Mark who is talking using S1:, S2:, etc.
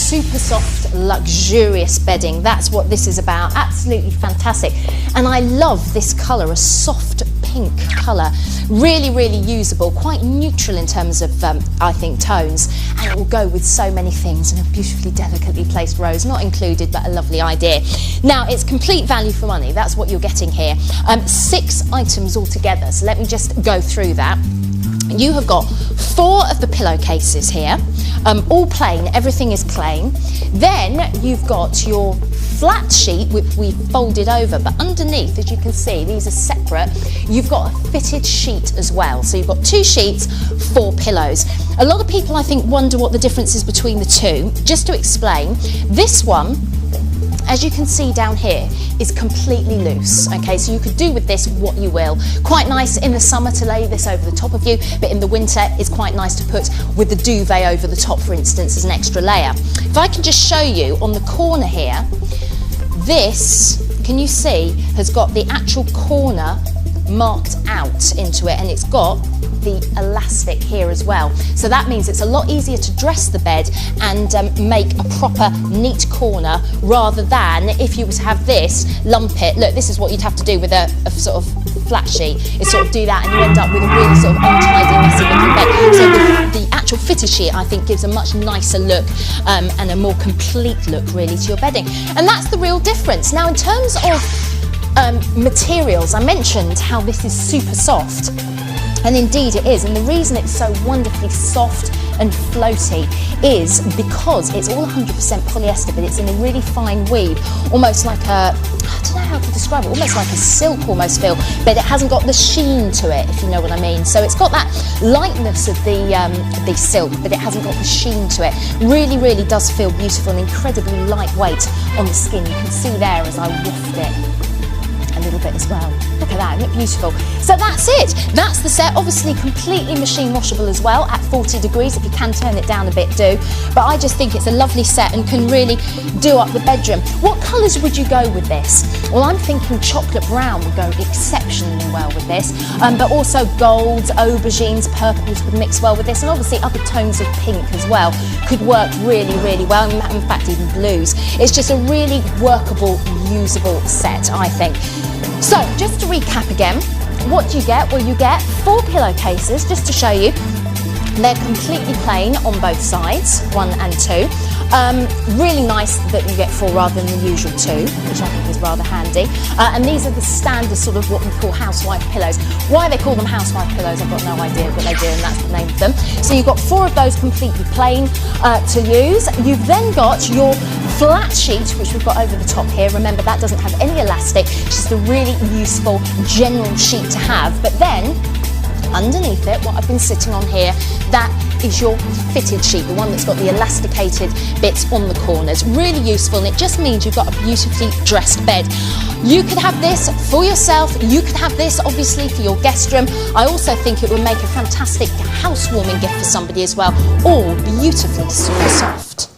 S1: super soft, luxurious bedding. That's what this is about. Absolutely fantastic. And I love this colour, a soft pink colour. Really, really usable, quite neutral in terms of, I think, tones. And it will go with so many things, and a beautifully, delicately placed rose, not included, but a lovely idea. Now, it's complete value for money. That's what you're getting here. 6 items altogether, so let me just go through that. You have got 4 of the pillowcases here, all plain, everything is plain. Then you've got your flat sheet, which we folded over, but underneath, as you can see, these are separate. You've got a fitted sheet as well. So you've got 2 sheets, 4 pillows. A lot of people, I think, wonder what the difference is between the two. Just to explain, this one, as you can see down here, is completely loose, okay? So you could do with this what you will. Quite nice in the summer to lay this over the top of you, but in the winter it's quite nice to put with the duvet over the top, for instance, as an extra layer. If I can just show you on the corner here, this, can you see, has got the actual corner marked out into it, and it's got the elastic here as well. So that means it's a lot easier to dress the bed and make a proper neat corner, rather than if you were to have this, lump it. Look, this is what you'd have to do with a sort of flat sheet, is sort of do that, and you end up with a really sort of untidy, messy looking bed. So the actual fitted sheet, I think, gives a much nicer look and a more complete look really to your bedding. And that's the real difference. Now, in terms of materials, I mentioned how this is super soft. And indeed it is, and the reason it's so wonderfully soft and floaty is because it's all 100% polyester, but it's in a really fine weave, almost like a, I don't know how to describe it, almost like a silk almost feel, but it hasn't got the sheen to it, if you know what I mean. So it's got that lightness of the silk, but it hasn't got the sheen to it. Really, really does feel beautiful and incredibly lightweight on the skin. You can see there as I waft it a little bit as well. Look at that, isn't it beautiful? So that's it. That's the set. Obviously completely machine washable as well at 40 degrees. If you can turn it down a bit, do. But I just think it's a lovely set and can really do up the bedroom. What colours would you go with this? Well, I'm thinking chocolate brown would go exceptionally well with this, but also golds, aubergines, purples would mix well with this, and obviously other tones of pink as well could work really, really well. In fact, even blues. It's just a really workable, usable set, I think. So, just to recap again, what do you get? Well, you get 4 pillowcases, just to show you. They're completely plain on both sides, 1 and 2. Really nice that you get 4 rather than the usual 2, which I think is rather handy. And these are the standard sort of what we call housewife pillows. Why they call them housewife pillows, I've got no idea, but they do, and that's the name of them. So you've got 4 of those completely plain to use. You've then got your flat sheet, which we've got over the top here. Remember, that doesn't have any elastic. It's just a really useful general sheet to have. But then, underneath it, what I've been sitting on here, that is your fitted sheet, the one that's got the elasticated bits on the corners. Really useful, and it just means you've got a beautifully dressed bed. You could have this for yourself, you could have this obviously for your guest room. I also think it would make a fantastic housewarming gift for somebody as well, all beautifully super soft.